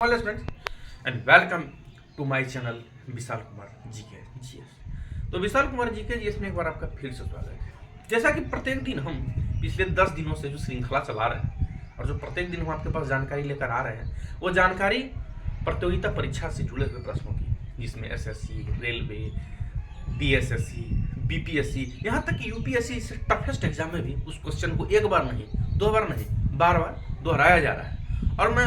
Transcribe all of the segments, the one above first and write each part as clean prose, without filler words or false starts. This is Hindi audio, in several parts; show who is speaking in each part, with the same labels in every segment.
Speaker 1: Hello students and welcome to my channel Vishal Kumar GK GS. तो विशाल कुमार जीके जीएस में एक बार आपका फिर से स्वागत है। जैसा कि प्रत्येक दिन हम पिछले 10 दिनों से जो श्रृंखला चला रहे हैं और जो प्रत्येक दिन हम आपके पास जानकारी लेकर आ रहे हैं, वो जानकारी प्रतियोगिता परीक्षा से जुड़े हुए प्रश्नों की, जिसमें एसएससी, रेलवे, बीएसएससी, बीपीएससी, यहाँ तक कि यूपीएससी से टफेस्ट एग्जाम में भी उस क्वेश्चन को एक बार नहीं, 2 बार नहीं, बार बार दोहराया जा रहा है। और मैं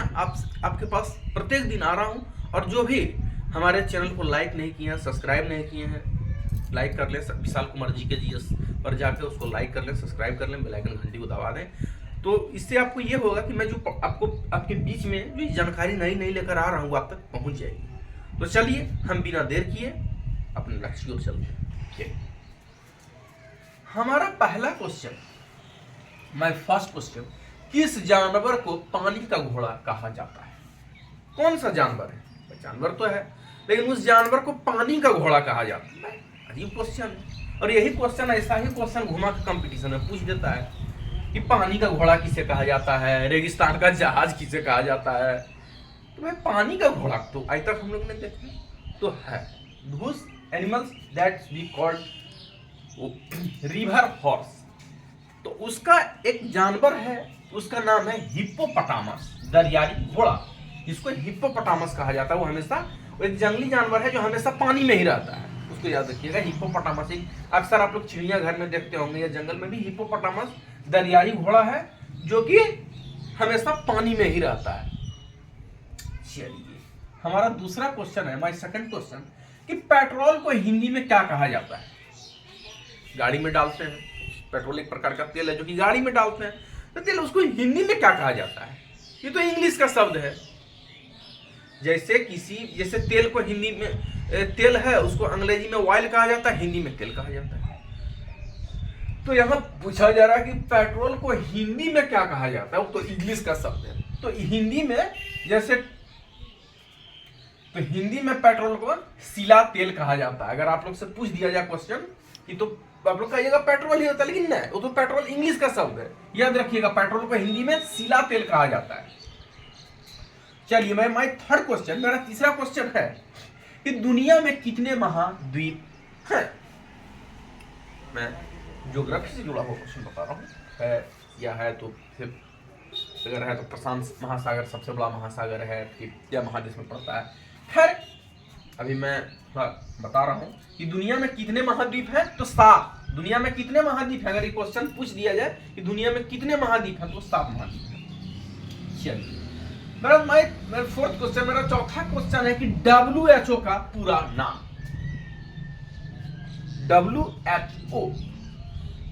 Speaker 1: आपके पास प्रत्येक दिन आ रहा हूँ। और जो भी हमारे चैनल को लाइक नहीं किए हैं, सब्सक्राइब नहीं किए हैं, लाइक कर लें, विशाल कुमार जीके जीएस पर जाकर उसको लाइक कर लें, सब्सक्राइब कर लें, बेल आइकन घंटी को दबा दें। तो इससे आपको ये होगा कि मैं जो आपको आपके बीच में जो जानकारी नई नई लेकर आ रहा हूँ, आप तक पहुँच जाएगी। तो चलिए हम बिना देर किए अपने लक्ष्य की ओर चलते हैं। हमारा पहला क्वेश्चन, माय फर्स्ट क्वेश्चन, किस जानवर को पानी का घोड़ा कहा जाता है? कौन सा जानवर है? जानवर तो है, लेकिन उस जानवर को पानी का घोड़ा कहा जाता है। अजीब क्वेश्चन है। और यही क्वेश्चन, ऐसा ही क्वेश्चन घुमा के कंपटीशन में पूछ देता है कि पानी का घोड़ा किसे कहा जाता है, रेगिस्तान का जहाज किसे कहा जाता है। तो भाई पानी का घोड़ा तो आज तक हम लोग ने देखा तो है, those animals that we called river horse। तो उसका एक जानवर है, उसका नाम है हिप्पोपोटामस, दरियाई घोड़ा, जिसको हिप्पोपोटामस कहा जाता है। वो हमेशा एक जंगली जानवर है जो हमेशा पानी में ही रहता है, उसको याद रखिएगा। हिप्पोपोटामस अक्सर आप लोग चिड़ियाघर में देखते होंगे या जंगल में भी। हिप्पोपोटामस दरियाई घोड़ा है जो कि हमेशा पानी में ही रहता है। चलिए हमारा दूसरा क्वेश्चन है, माय सेकंड क्वेश्चन, कि पेट्रोल को हिंदी में क्या कहा जाता है? गाड़ी में डालते हैं, पेट्रोल एक प्रकार का तेल है जो कि गाड़ी में डालते हैं, तो तेल उसको हिंदी में क्या कहा जाता है? ये तो इंग्लिश का शब्द है। जैसे तेल को हिंदी में तेल है, उसको अंग्रेजी में ऑयल कहा जाता है, हिंदी में तेल कहा जाता है। तो यहाँ पूछा जा रहा है कि पेट्रोल को हिंदी में क्या कहा जाता है? वो तो इंग्लिश का शब्द है। तो हिंदी में पेट्रोल को सिला तेल कहा जाता है। अगर आप लोग से पूछ दिया जाए क्वेश्चन कि तो आप लोग कहिएगा पेट्रोल ही होता है, लेकिन नहीं, वो तो पेट्रोल इंग्लिश का शब्द है। याद रखिएगा, पेट्रोल को हिंदी में सिला तेल कहा जाता है। चलिए माय थर्ड क्वेश्चन, मेरा तीसरा क्वेश्चन है कि दुनिया में कितने महाद्वीप हैं? मैं ज्योग्राफी से जुड़ा हुआ क्वेश्चन बता रहा हूँ। है या है तो फिर अगर है तो प्रशांत महासागर सबसे बड़ा महासागर है कि क्या महादेश में पड़ता है? खैर अभी मैं बता रहा हूँ कि दुनिया में कितने महाद्वीप हैं, तो 7। दुनिया में कितने महाद्वीप हैं? अगर ये क्वेश्चन पूछ दिया जाए कि दुनिया में कितने महाद्वीप हैं, तो 7 महाद्वीप हैं। चलिए मेरा फोर्थ क्वेश्चन, मेरा चौथा क्वेश्चन है कि WHO का पूरा नाम। WHO,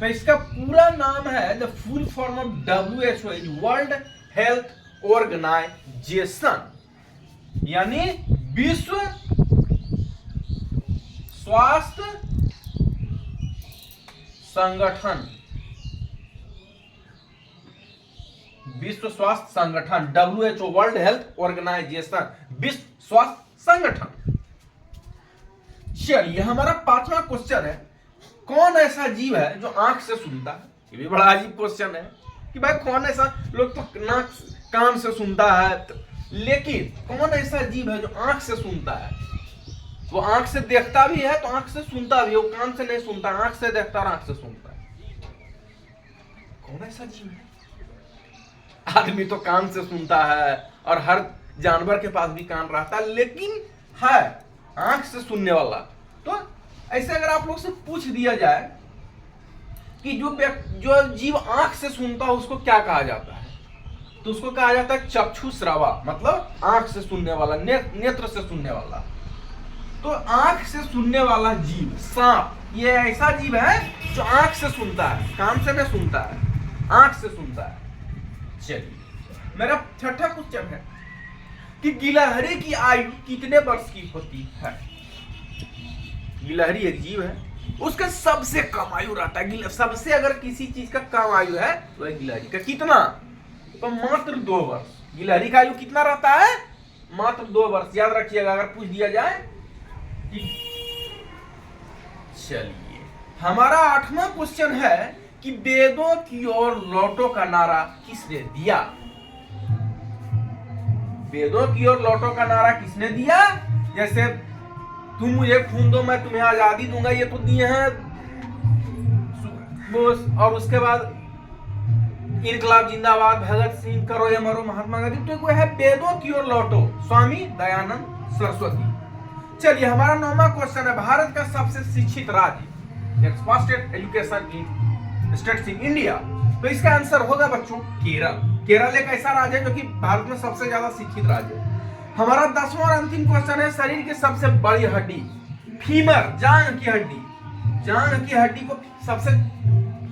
Speaker 1: तो इसका पूरा नाम है, the full form of WHO is world health organisation, यानी विश्व स्वास्थ्य संगठन। विश्व स्वास्थ्य संगठन, WHO, वर्ल्ड हेल्थ ऑर्गेनाइजेशन, विश्व स्वास्थ्य संगठन। चलिए हमारा 5वां क्वेश्चन है, कौन ऐसा जीव है जो आंख से सुनता है? ये भी बड़ा अजीब क्वेश्चन है कि भाई कौन ऐसा, लोग तो नाक कान से सुनता है, लेकिन कौन ऐसा जीव है जो आंख से सुनता है? वो आंख से देखता भी है तो आंख से सुनता भी है, वो कान से नहीं सुनता, आंख से देखता और आंख से सुनता है। कौन ऐसा जीव है? आदमी तो कान से सुनता है और हर जानवर के पास भी कान रहता है, लेकिन है आंख से सुनने वाला। तो ऐसे अगर आप लोग से पूछ दिया जाए कि जो जीव आंख से सुनता है उसको क्या कहा जाता है, तो उसको कहा जाता है चक्षु श्रवा, मतलब आंख से सुनने वाला, नेत्र से सुनने वाला। तो आंख से सुनने वाला जीव सांप, ये ऐसा जीव है जो आंख से सुनता है, कान से नहीं सुनता है, आंख से सुनता है। चलिए मेरा छठा क्वेश्चन है कि गिलहरी की आयु कितने वर्ष की होती है? गिलहरी एक जीव है, उसका सबसे कम आयु रहता है। सबसे अगर किसी चीज का कम आयु है तो है गिलहरी का। कितना? तो मात्र 2 वर्ष। गिलहरी का आयु कितना रहता है? मात्र 2 वर्ष। याद रखिएगा अगर पूछ दिया जाए। चलिए हमारा 8वां क्वेश्चन है कि वेदों की ओर लौटो का नारा किसने दिया? वेदों की ओर लौटो का नारा किसने दिया? जैसे तुम मुझे खून दो मैं तुम्हें आजादी दूंगा, ये तो दिए हैं बोस। और उसके बाद इनकलाब जिंदाबाद, भगत सिंह, करो या मरो, महात्मा गांधी। तो वो है वेदों की ओर लौटो, स्वामी दयानंद सरस्वती। चलिए हमारा 9वां क्वेश्चन है, भारत का सबसे शिक्षित राज्य, first education in states in India. तो इसका आंसर होगा बच्चों केरल। केरल एक ऐसा राज्य है जो कि भारत में सबसे ज्यादा शिक्षित राज्य है। हमारा 10वां और अंतिम क्वेश्चन है, शरीर की सबसे बड़ी हड्डी, फीमर, जांग की हड्डी। जांग की हड्डी को सबसे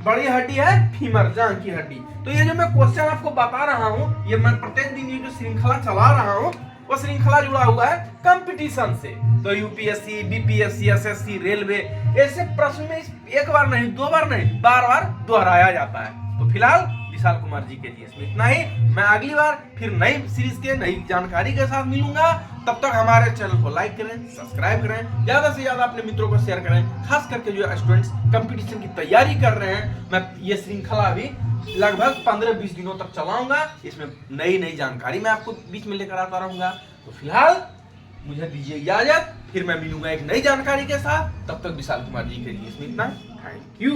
Speaker 1: बड़ी हड्डी है फीमर, जांग की हड्डी। तो ये जो मैं क्वेश्चन आपको बता रहा हूँ, ये मैं प्रत्येक दिन ये जो श्रृंखला चला रहा हूँ, वो श्रृंखला जुड़ा हुआ है कंपटीशन से। तो यूपीएससी, बीपीएससी, एसएससी, रेलवे, ऐसे प्रश्न में एक बार नहीं, 2 बार नहीं, बार-बार दोहराया जाता है। तो फिलहाल विशाल कुमार जी के लिए इसमें इतना ही। मैं अगली बार फिर नई सीरीज के नई जानकारी के साथ मिलूंगा। तब तक हमारे चैनल को लाइक करें, सब्सक्राइब करें, ज्यादा से ज्यादा अपने मित्रों को शेयर करें, खास करके जो स्टूडेंट्स कंपटीशन की तैयारी कर रहे हैं। मैं ये श्रृंखला अभी लगभग 15-20 दिनों तक चलाऊंगा। इसमें नई नई जानकारी मैं आपको बीच में लेकर आता रहूंगा। तो फिलहाल मुझे दीजिए इजाजत, फिर मैं मिलूंगा एक नई जानकारी के साथ। तब तक विशाल कुमार जी के लिए इसमें इतना। Thank you.